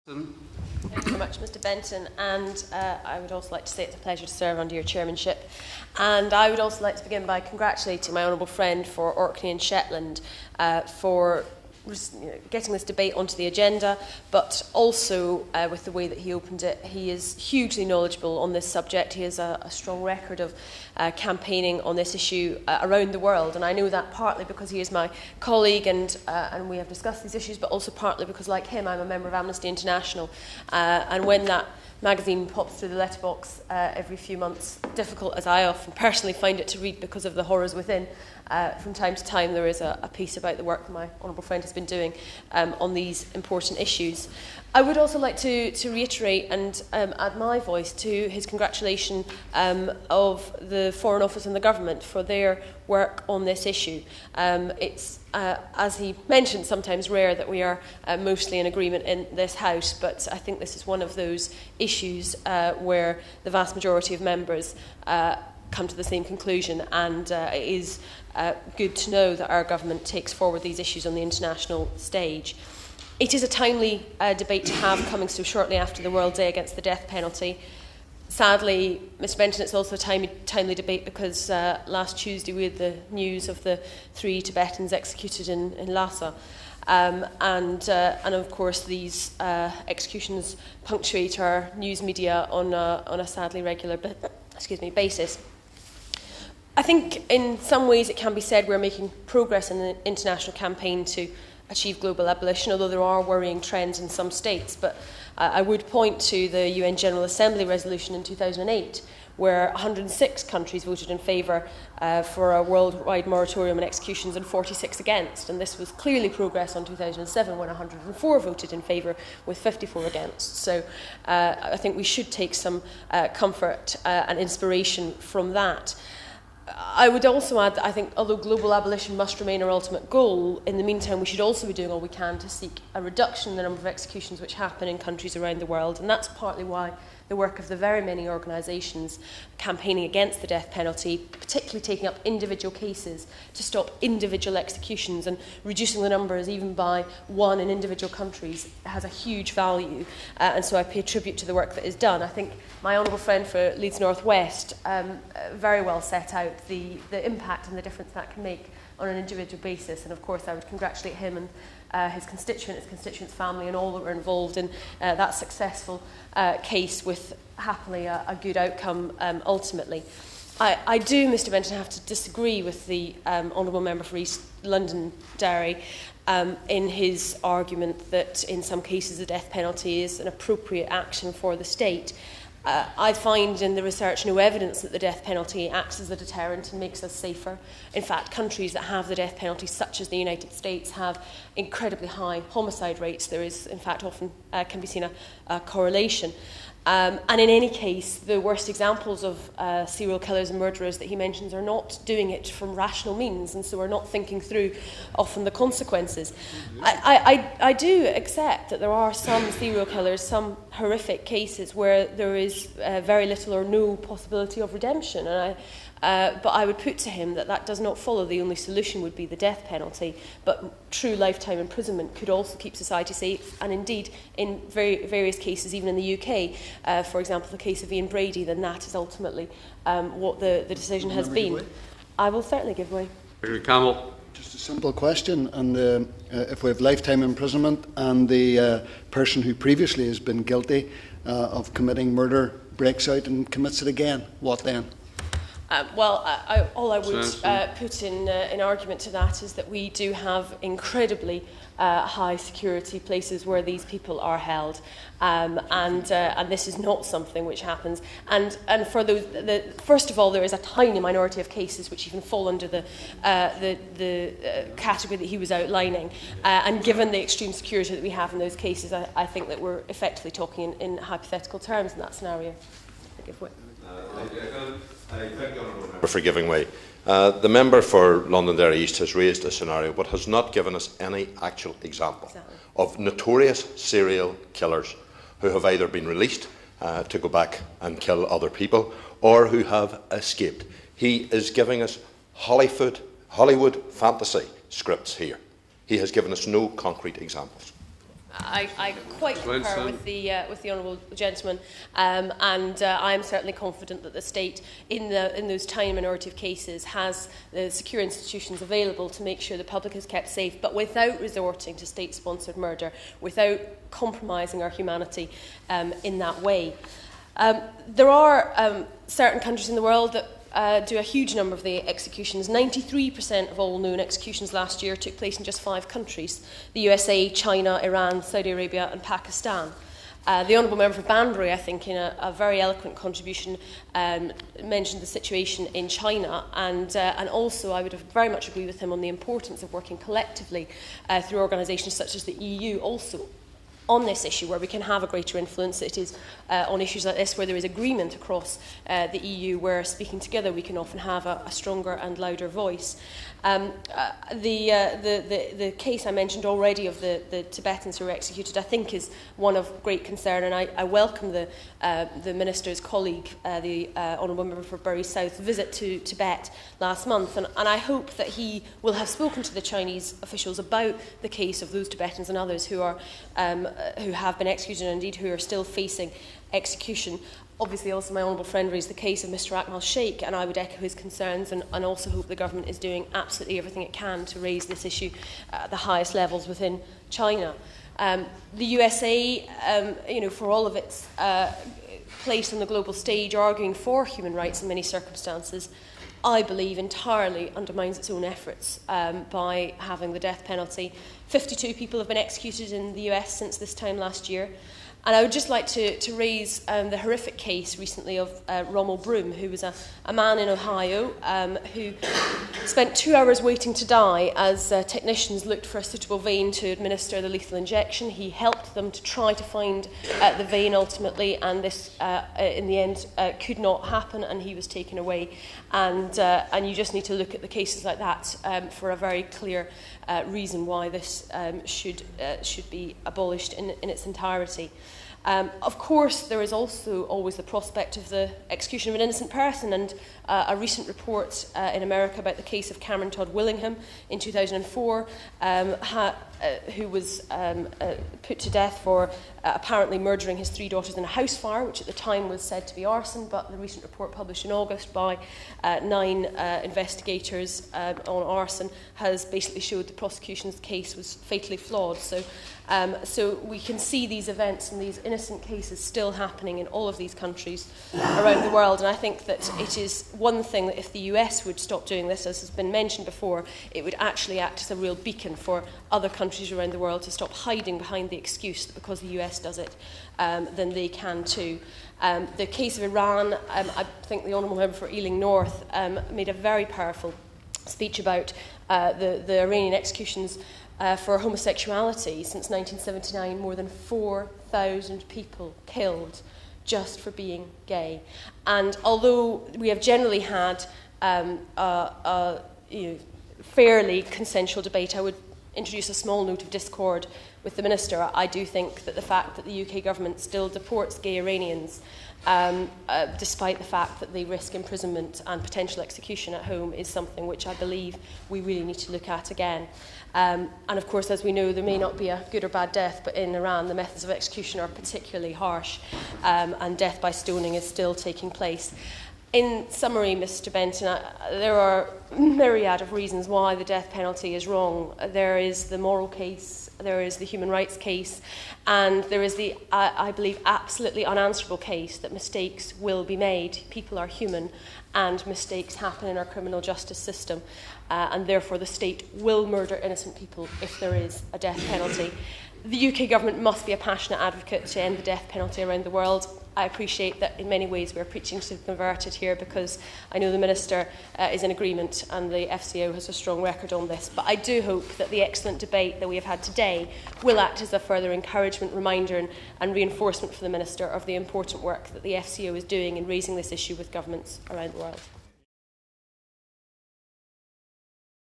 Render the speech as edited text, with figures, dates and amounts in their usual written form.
Thank you very much, Mr Benton, and I would also like to say it's a pleasure to serve under your chairmanship. And I would also like to begin by congratulating my honourable friend for Orkney and Shetland for getting this debate onto the agenda, but also with the way that he opened it. He is hugely knowledgeable on this subject. He has a strong record of campaigning on this issue around the world, and I know that partly because he is my colleague and we have discussed these issues, but also partly because, like him, I'm a member of Amnesty International, and when that magazine pops through the letterbox every few months, difficult as I often personally find it to read because of the horrors within, from time to time there is a piece about the work that my honourable friend has been doing on these important issues. I would also like to reiterate and add my voice to his congratulation of the Foreign Office and the Government for their work on this issue. It's, as he mentioned, sometimes rare that we are mostly in agreement in this House, but I think this is one of those issues where the vast majority of members come to the same conclusion, and it is good to know that our government takes forward these issues on the international stage. It is a timely debate to have, coming so shortly after the World Day Against the Death Penalty. Sadly, Mr Benton, it's also a timely debate because last Tuesday we had the news of the 3 Tibetans executed in Lhasa. And of course these executions punctuate our news media on a sadly regular basis. I think in some ways it can be said we're making progress in the international campaign to achieve global abolition, although there are worrying trends in some states. But I would point to the UN General Assembly resolution in 2008, where 106 countries voted in favour for a worldwide moratorium on executions and 46 against. And this was clearly progress on 2007, when 104 voted in favour with 54 against. So I think we should take some comfort and inspiration from that. I would also add that I think although global abolition must remain our ultimate goal, in the meantime we should also be doing all we can to seek a reduction in the number of executions which happen in countries around the world, and that's partly why the work of the very many organisations campaigning against the death penalty, particularly taking up individual cases to stop individual executions and reducing the numbers even by 1 in individual countries, has a huge value, and so I pay tribute to the work that is done. I think my honourable friend for Leeds North West very well set out the impact and the difference that can make on an individual basis, and of course I would congratulate him and his constituents' family and all that were involved in that successful case with happily a good outcome ultimately. I do, Mr Benton, have to disagree with the Honourable Member for East London Derry in his argument that in some cases the death penalty is an appropriate action for the state. I find in the research no evidence that the death penalty acts as a deterrent and makes us safer. In fact, countries that have the death penalty, such as the United States, have incredibly high homicide rates. There is, in fact, often can be seen a correlation. And in any case, the worst examples of serial killers and murderers that he mentions are not doing it from rational means, and so are not thinking through often the consequences. I do accept that there are some serial killers, some horrific cases where there is very little or no possibility of redemption, and but I would put to him that does not follow the only solution would be the death penalty, but true lifetime imprisonment could also keep society safe, and indeed in various cases, even in the UK, for example the case of Ian Brady, then that is ultimately what the decision has been. I will certainly give way. Camel. Just a simple question, and if we have lifetime imprisonment and the person who previously has been guilty of committing murder breaks out and commits it again, what then? All I would put in argument to that is that we do have incredibly high security places where these people are held, and this is not something which happens. And for those, first of all, there is a tiny minority of cases which even fall under the category that he was outlining. And given the extreme security that we have in those cases, I think that we're effectively talking in hypothetical terms in that scenario. I give way. I thank the Honourable Member for giving way. The member for Londonderry East has raised a scenario but has not given us any actual example of notorious serial killers who have either been released to go back and kill other people or who have escaped. He is giving us Hollywood fantasy scripts here. He has given us no concrete examples. I quite concur with the honourable gentleman, and I am certainly confident that the state, in those tiny minority of cases, has the secure institutions available to make sure the public is kept safe, but without resorting to state-sponsored murder, without compromising our humanity in that way. There are certain countries in the world that do a huge number of the executions. 93% of all known executions last year took place in just 5 countries: the USA, China, Iran, Saudi Arabia and Pakistan. The Honourable Member for Banbury, I think, in a very eloquent contribution, mentioned the situation in China, and also I would very much agree with him on the importance of working collectively through organisations such as the EU also on this issue, where we can have a greater influence. It is on issues like this where there is agreement across the EU, where speaking together we can often have a stronger and louder voice. The case I mentioned already of the Tibetans who were executed, I think, is one of great concern, and I welcome the Minister's colleague, the Honourable Member for Bury South, visit to Tibet last month, and I hope that he will have spoken to the Chinese officials about the case of those Tibetans and others who have been executed, and indeed who are still facing execution. Obviously, also my honourable friend raised the case of Mr Akmal Sheikh, and I would echo his concerns and also hope the government is doing absolutely everything it can to raise this issue at the highest levels within China. The USA, for all of its place on the global stage arguing for human rights in many circumstances, I believe entirely undermines its own efforts by having the death penalty. 52 people have been executed in the US since this time last year. And I would just like to raise the horrific case recently of Rommel Broom, who was a man in Ohio who spent 2 hours waiting to die as technicians looked for a suitable vein to administer the lethal injection. He helped them to try to find the vein ultimately, and this, in the end, could not happen, and he was taken away. And you just need to look at the cases like that for a very clear reason why this should be abolished in its entirety. Of course, there is also always the prospect of the execution of an innocent person, and a recent report in America about the case of Cameron Todd Willingham in 2004, who was put to death for apparently murdering his 3 daughters in a house fire, which at the time was said to be arson, but the recent report published in August by 9 investigators on arson has basically showed the prosecution's case was fatally flawed. So we can see these events and these innocent cases still happening in all of these countries around the world, and I think that it is one thing that if the US would stop doing this, as has been mentioned before, it would actually act as a real beacon for other countries around the world to stop hiding behind the excuse that because the US does it, then they can too. The case of Iran, I think the Honourable Member for Ealing North made a very powerful speech about the Iranian executions for homosexuality. Since 1979, more than 4,000 people killed just for being gay. And although we have generally had fairly consensual debate, I would introduce a small note of discord with the Minister. I do think that the fact that the UK government still deports gay Iranians, despite the fact that they risk imprisonment and potential execution at home, is something which I believe we really need to look at again. And of course, as we know, there may not be a good or bad death, but in Iran the methods of execution are particularly harsh, and death by stoning is still taking place. In summary, Mr Benton, there are myriad of reasons why the death penalty is wrong. There is the moral case, there is the human rights case, and there is the, I believe, absolutely unanswerable case that mistakes will be made. People are human, and mistakes happen in our criminal justice system, and therefore the state will murder innocent people if there is a death penalty. The UK government must be a passionate advocate to end the death penalty around the world. I appreciate that in many ways we're preaching to the converted here, because I know the Minister is in agreement and the FCO has a strong record on this. But I do hope that the excellent debate that we have had today will act as a further encouragement, reminder and reinforcement for the Minister of the important work that the FCO is doing in raising this issue with governments around the world.